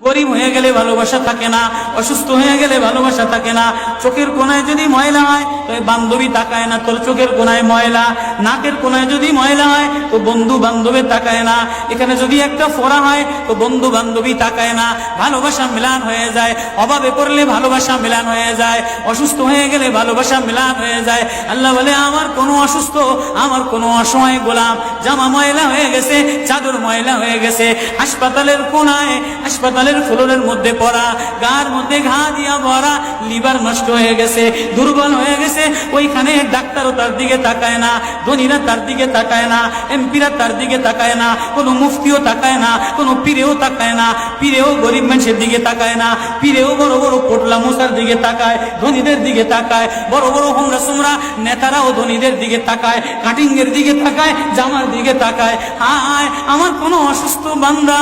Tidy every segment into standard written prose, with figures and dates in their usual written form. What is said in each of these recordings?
গরিব হয়ে গেলে ভালোবাসা থাকে না, অসুস্থ হয়ে গেলে ভালোবাসা থাকে না। চোখের কোনায় যদি ময়লা হয় তো বান্ধবী তাকায় না, তোর চোখের কোনায় ময়লা। নাকের কোনায় যদি ময়লা হয় তো বন্ধু বান্ধবী তাকায় না। এখানে যদি একটা ফোড়া হয় তো বন্ধু বান্ধবী তাকায় না। ভালোবাসা মিলান হয়ে যায়, অভাবে পড়লে ভালোবাসা মিলান হয়ে যায়, অসুস্থ হয়ে গেলে ভালোবাসা মিলান হয়ে যায়। আল্লাহ বলে আমার কোনো অসুস্থ, আমার কোনো অসহায় গোলাম জামা ময়লা হয়ে গেছে, চাদর ময়লা হয়ে গেছে, হাসপাতালের কোনায়, হাসপাতালের ফ্লোরের মধ্যে পড়া, গার মধ্যে ঘা দিয়া ভরা, লিভার নষ্ট হয়ে গেছে, দুর্বল হয়ে গেছে, ওইখানে ডাক্তারও তার দিকে তাকায় না, ধনীরা তার দিকে তাকায় না, এমপিরা তার দিকে তাকায় না, কোনো মুফতিও তাকায় না, কোনো পীরেও তাকায় না, পীরেও গরিব মানুষের দিকে তাকায় না, পীরেও বড় বড় পোটলা মশার দিকে তাকায়, ধনীদের দিকে তাকায়, বড় বড় হোমরা সোমরা নেতারাও ধনীদের দিকে তাকায়, কাটিং এর দিকে তাকায়, জামার দিকে তাকায়। হায় আমার কোনো অসুস্থ বান্দা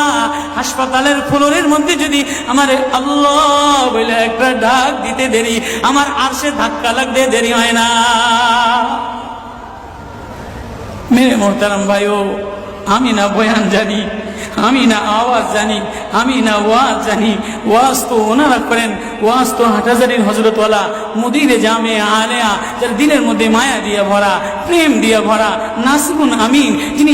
হাসপাতালের ফ্লোরের মধ্যে যদি আমার আল্লাহ বলে একটা ডাক দিতে দেরি, আমার আরশে ধাক্কা লাগতে দেরি হয় না। মেরে মোহতারাম ভাইও, আমি না বয়ান জানি, আমি না আওয়াজ জানি, আমি না ওয়াজ জানি, ওয়াজ তো ওনারা করেন, ওয়াজ তো হাটহাজারীর হযরতওয়ালা মুদিরে জামে আলেয়া, যার দিলের মধ্যে মায়া দিয়ে ভরা, প্রেম দিয়ে ভরা, নাসিবুন আমিন, যিনি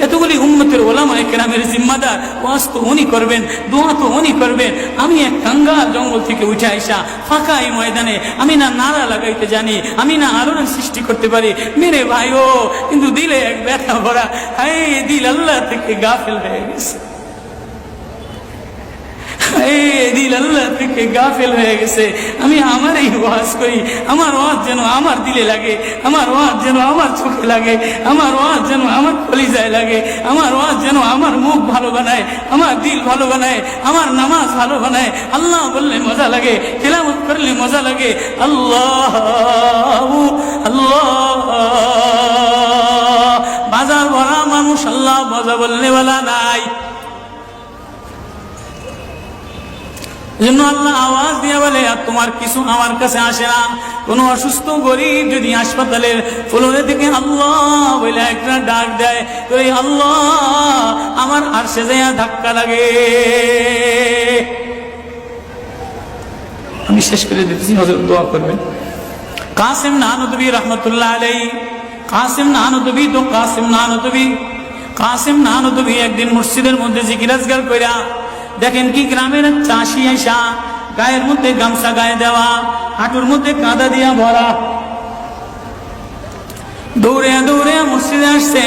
এতগুলি উম্মতের ওলামায়ে কেরামের জিম্মাদার। ওয়াজ তো উনি করবেন, দোয়া তো উনি করবেন। আমি এক কাঙ্গাল জঙ্গল থেকে উঠে আইসা ফাঁকা এই ময়দানে আমি না নারা লাগাইতে জানি, আমি না আলোড়ন সৃষ্টি করতে পারি মেরে ভাইও, কিন্তু দিলে এক ব্যথা ভরা। হায় দিল আল্লাহ থেকে গাফিল হয়ে গেছে, দিল আল্লাহ থেকে গাফিল হয়ে গেছে। আমি আমারই ওয়াজ করি, আমার ওয়াজ যেন আমার দিলে লাগে, আমার ওয়াজ যেন আমার চোখে লাগে, আমার ওয়াজ যেন আমার কলিজায় লাগে, আমার ওয়াজ যেন আমার মুখ ভালো বানায়, আমার দিল ভালো বানায়, আমার নামাজ ভালো বানায়। আল্লাহ বললে মজা লাগে, তেলাওয়াত করলে মজা লাগে। আল্লাহ আল্লাহ, বাজার ভরা মানুষ, আল্লাহ মজা বললে বলা নাই। জন্য আল্লাহ আওয়াজ দিয়ে বলে আর তোমার কিছু আমার কাছে আসে না। কোন অসুস্থ গরিব যদি হাসপাতালের ফ্লোরে থেকে আল্লাহ বলে একটা ডাক দেয় তো এই আল্লাহ আমার আরশে যাইয়া ধাক্কা লাগে। আমি শেষ করে দিতেছি, হযরত দোয়া করবেন। কাসিম নানুতুবি রহমতুল্লাহ আলাইহি, কাসিম নানুতুবি তো কাসিম নানুতুবি একদিন মসজিদের মধ্যে জিকির আজকার কইরা দেখেন কি গ্রামের চাষি আইসা গায়ের মধ্যে গামছা গায়ে দেওয়া, হাঁটুর মধ্যে কাদা দিয়া ভরা, দৌড়ে দৌড়ে মসজিদে আসছে।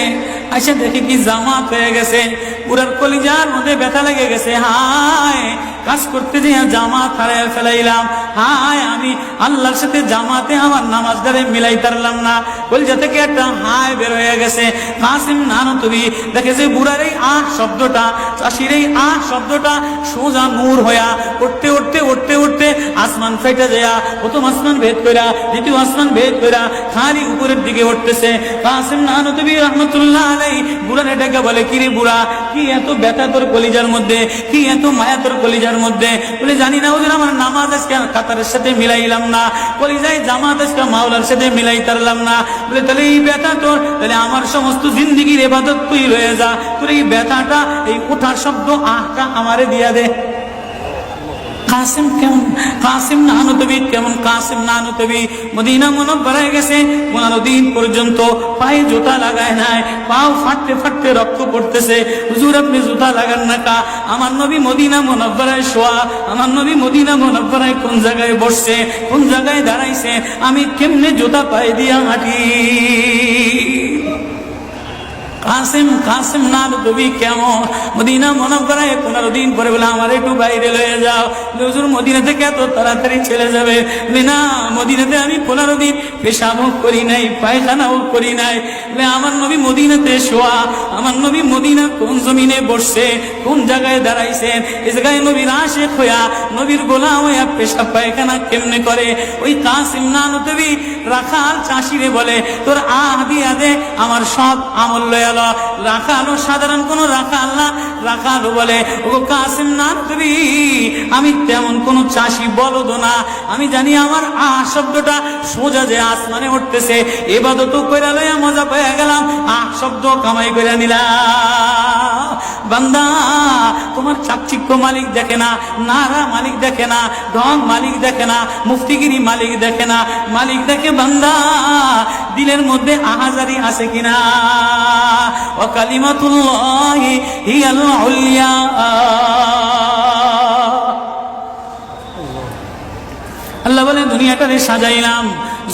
আইসা দেখে কি জামাত হয়ে গেছে, পুরার কলিজার মধ্যে ব্যথা লেগে গেছে। হায় কাজ করতে যে জামাত হারায় ফেলাইলাম, হায় আমি আল্লাহর সাথে জামাতে আমার নামাজদারে মিলাই পারলাম না। কলিজা থেকে একটা হায় বের হয়ে গেছে। কাসিম নানুতুবি দেখে যে বুড়ার এই আহ শব্দটা, চাষির এই আহ শব্দটা সোজা নূর হইয়া উঠতে উঠতে উঠতে উঠতে আসমান ফাইটা যায়, প্রথম আসমান ভেদ কইরা দ্বিতীয় আসমান ভেদ কইরা খালি উপরের দিকে উঠতেছে। কাসিম নানুতুবি রহমতুল্লাহ আলাইহি বুড়ারে ডেকে বলে, কিরে বুড়া, কি এত ব্যথা তোর কলিজার মধ্যে, কি এত মায়া তোর কলিজার মধ্যে? বলে জানি না হুজুর, আমার নামাজ আজকে কাতারের সাথে মিলাইলাম না, কলিজায় জামাত আজকে মাওলার সাথে মিলাই তারলাম না। বলে তাহলে এই ব্যথা তোর, তাহলে আমার সমস্ত জিন্দিগির ইবাদত তুই রয়ে যা, তোর এই ব্যথাটা, এই ওঠার শব্দ আহটা আমারে দিয়া দে। কাসিম কেমন, কাসিম নানুতুবি কেমন? কাসিম নানুতুবি মদিনা মুনাওয়ারায় গেছে, 15 দিন পর্যন্ত পায়ে জুতা লাগায় নাই, পাও ফাটতে ফাটতে রক্ত পড়তেছে। হুজুর আপনি জুতা লাগান না কা? আমার নবী মদিনা মুনাওয়ারায় শোয়া, আমার নবী মদিনা মুনাওয়ারায় কোন জায়গায় বসছে, কোন জায়গায় দাঁড়াইছে, আমি কেমনে জুতা পায়ে দিয়া হাঁটি? কাসিম নানুতুবি কেমন? মদিনা মুনাওয়ারায় 15 দিন পরে বলে আমার একটু বাইরে লয়ে যাও। হুজুর মদিনা থেকে এত তাড়াতাড়ি চলে যাবে? না, মদিনাতে আমি 15 দিন পেশাবও করি নাই, পায়খানাও করি নাই। আমার নবী মদিনাতে শোয়া, আমার নবী মদিনা কোন জমিনে বসছে, কোন জায়গায় দাঁড়াইছেন, এই জায়গায় নবীর আশিক হইয়া, নবীর গোলাম হইয়া পেশাব পায়খানা কেমনে করে? ওই কাসিম নানুতুবি রাখাল চাষিরে বলে, তোর আহ দিয়া দে, আমার সব আমল লয়া রাখাল্লাহ। রাখালো সাধারণ কোন রাখাল না। রাখালো বলে, ও কাসিম নানতুবি, আমি তেমন কোন চাষি বলদ না। আমি জানি আমার শব্দটা সোজা যে আসমানে উঠতেছে, ইবাদত কইরা লইয়া মজা পেয়ে গেলাম, শব্দ কামাই করে নিলাম। বান্দা, তোমার চাকচিক্য মালিক দেখে না, নারা মালিক দেখে না, ঢং মালিক দেখে না, মুফতিগিরি মালিক দেখে না। মালিক দেখে বান্দা দিলের মধ্যে আহাজারি আছে কিনা। ওয়া কালিমাতুল্লাহি হিয়াল উলিয়া। আল্লাহ বলে, দুনিয়াটারে সাজাইলাম,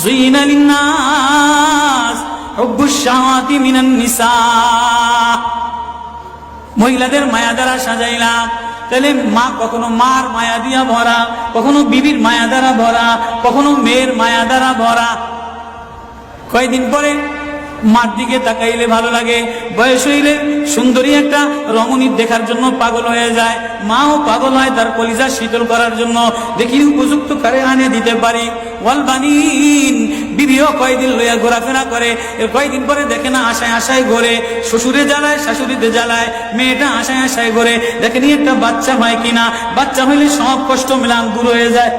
যুইনা লিন্নাস হুব্বুশ শাহাওয়াতি মিনান নিসা, মহিলাদের মায়া দ্বারা সাজাইলাম। তাহলে মা কখনো মার মায়া দিয়া ভরা, কখনো বিবির মায়া দ্বারা ভরা, কখনো মেয়ের মায়া দ্বারা ভরা। কয়েকদিন পরে মার দিকে তাকাইলে ভালো লাগে, বয়স হইলে সুন্দরী একটা রমণী দেখার জন্য পাগল হয়ে যায়। মাও পাগল হয় তার কলিজা শীতল করার জন্য, দেখি উপযুক্ত কারে আনে দিতে পারি। ওয়াল বানিন, বিবিও কয়েকদিন লইয়া ঘোরাফেরা করে, কয়েকদিন পরে দেখে না আশায় আশায় ঘোরে, শ্বশুরে জ্বালায় শাশুড়িতে জ্বালায়, মেয়েটা আশায় আশায় ঘোরে, দেখেনি একটা বাচ্চা হয় কিনা। বাচ্চা হইলে সব কষ্ট মিলান দূর হয়ে যায়।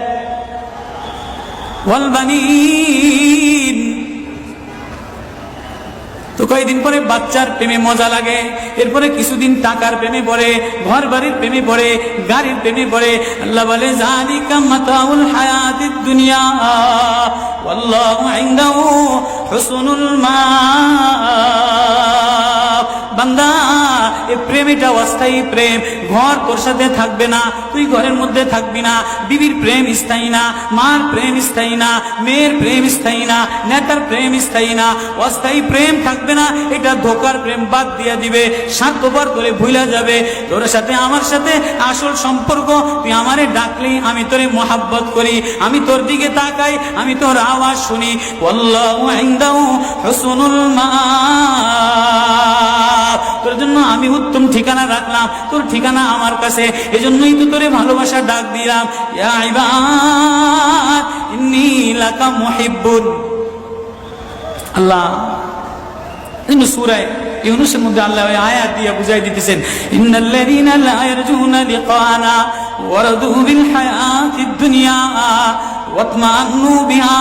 ওয়াল বানিন, তো কয়েকদিন পরে বাচ্চার প্রেমে মজা লাগে, এরপরে কিছুদিন টাকার প্রেমে পড়ে, ঘর বাড়ির প্রেমে পড়ে, গাড়ির প্রেমে পড়ে। আল্লাহ বলে, যালিকা মাতাউল হায়াতিদ দুনিয়া ওয়াল্লাহু ইনদাহু হুসনুল মাআব। বান্দা, এই প্রেম এটা অস্থায়ী প্রেম। ঘর তোর সাথে থাকবে না, তুই ঘরের মধ্যে থাকবি না। বিবির প্রেম স্থায়ী না, মার প্রেম স্থায়ী না, মেয়ের প্রেম স্থায়ী না, নেতার প্রেম স্থায়ী না। অস্থায়ী প্রেম থাকবে না, এটা ধোকার প্রেম বাদ দিয়া দিবে, স্বার্থপর করে ভুলা যাবে। তোর সাথে আমার সাথে আসল সম্পর্ক, তুই আমারে ডাকলি আমি তোরে মোহাব্বত করি, আমি তোর দিকে তাকাই, আমি তোর আওয়াজ শুনি। আল্লাহু ইনদাহু হুসনুল মাআব, তোর জন্য আমি উত্তম ঠিকানা রাখলাম, তোর ঠিকানা আমার কাছে, এজন্যই তো তোরে ভালোবাসা ডাক দিলাম। ইয়া ইবাদ ইন্নী লাকা মুহিব্বুন। আল্লাহ সূরা ইউনূসের মধ্যে আল্লাহ ওই আয়াত দিয়ে বুঝাই দিতেছেন, ইন্নাল্লাযীনা লা ইয়ারজুনা লিকানা ওয়ারাদু বিল হায়াতিদ দুনিয়া ওয়াতমান্নু বিহা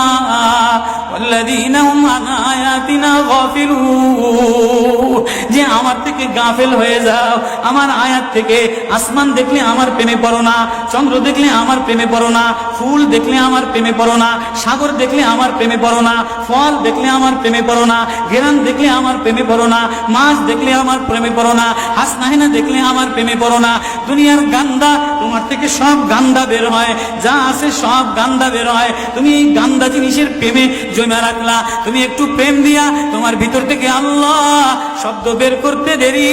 ওয়াল্লাযীনা হুম আন আয়াতিনা গাফিলুন। যে আমার থেকে গাফেল হয়ে যাও, আমার আয়াত থেকে। আসমান দেখলে আমার প্রেমে পড়ো না, চন্দ্র দেখলে আমার প্রেমে পড়ো না, ফুল দেখলে আমার প্রেমে পড়ো না, সাগর দেখলে আমার প্রেমে পড়ো না, ফল দেখলে আমার প্রেমে পড়ো না, ঘেরান দেখলে আমার প্রেমে পড়ো না, মাছ দেখলে আমার প্রেমে পড়ো না, হাসনাহিনা দেখলে আমার প্রেমে পড়ো না। দুনিয়ার গান্দা, তোমার থেকে সব গান্দা বের হয়, যা আছে সব গান্দা বের হয়। তুমি এই গান্দা জিনিসের প্রেমে জমা রাখলা। তুমি একটু প্রেম দিয়া তোমার ভিতর থেকে আল্লাহ শব্দ বের করতে দেরি,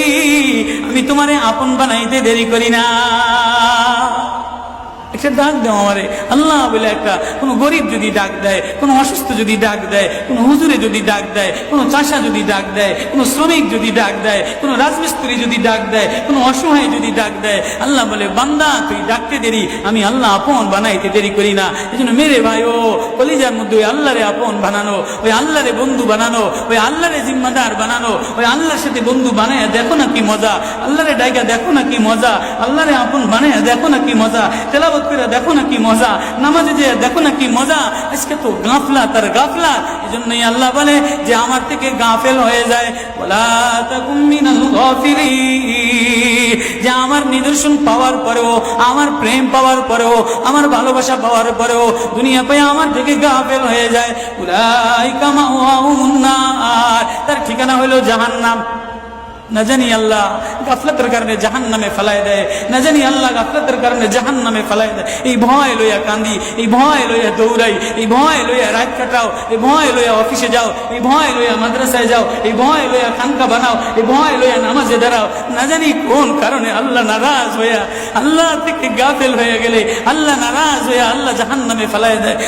আমি তোমারে আপন বানাইতে দেরি করি না। একটা ডাক দেও আমারে আল্লাহ বলে। একটা কোনো গরিব যদি ডাক দেয়, কোনো অসুস্থ যদি ডাক দেয়, কোনো হুজুরে যদি ডাক দেয়, কোনো চাষা যদি ডাক দেয়, কোনো শ্রমিক যদি ডাক দেয়, কোনো রাজমিস্ত্রি যদি ডাক দেয়, কোনো অসহায় যদি ডাক দেয়, আল্লাহ বলে, বান্দা তুই ডাকতে দেরি, আমি আল্লাহ আপন বানাইতে দেরি করি না। এই জন্য মেরে ভাই, ও কলিজার মধ্যে ওই আল্লাহরে আপন বানানো, ওই আল্লাহরে বন্ধু বানানো, ওই আল্লাহরে জিম্মাদার বানানো, ওই আল্লাহর সাথে বন্ধু বানায় দেখো না কি মজা। আল্লাহরে ডাইকা দেখো না কি মজা, আল্লাহরে আপন বানায় দেখো না কি মজা, তেলাওয়াত করে দেখো না কি মজা, নামাজে যে দেখো না কি মজা। আজকে তো গাফলা তার গাফলা। এই জন্যই আল্লাহ বলে যে আমার থেকে গাফেল হয়ে যায়, ওয়ালা তাকুম মিনাল গাফিলিন। যে আমার নিদর্শন পাওয়ার পরেও, আমার প্রেম পাওয়ার পরেও, আমার ভালোবাসা পাওয়ার পরেও দুনিয়া পেয়ে আমার থেকে গাফেল হয়ে যায়, উলাইকা মাওয়াহুমুন নার, তার ঠিকানা হলো জাহান্নাম। না জানি আল্লাহ গাফলতের কারণে জাহান্নামে ফেলায় দেয়, না জানি আল্লাহ গাফলতের কারণে জাহান্নামে ফেলায় দেয়। এই ভয় লইয়া কান্দি, এই ভয় লইয়া দৌড়াই, এই ভয় লইয়া রাত কাটাও, এই ভয় লইয়া অফিসে যাও, এই ভয় লইয়া মাদ্রাসায় যাও, এই ভয় লইয়া খানকা বানাও, এই ভয় লইয়া নামাজে দাঁড়াও। না জানি কোন কারণে আল্লাহ নারাজ হইয়া, আল্লাহ থেকে গাফেল হয়ে গেলে আল্লাহ নারাজ হইয়া আল্লাহ জাহান্নামে ফেলায় দেয়।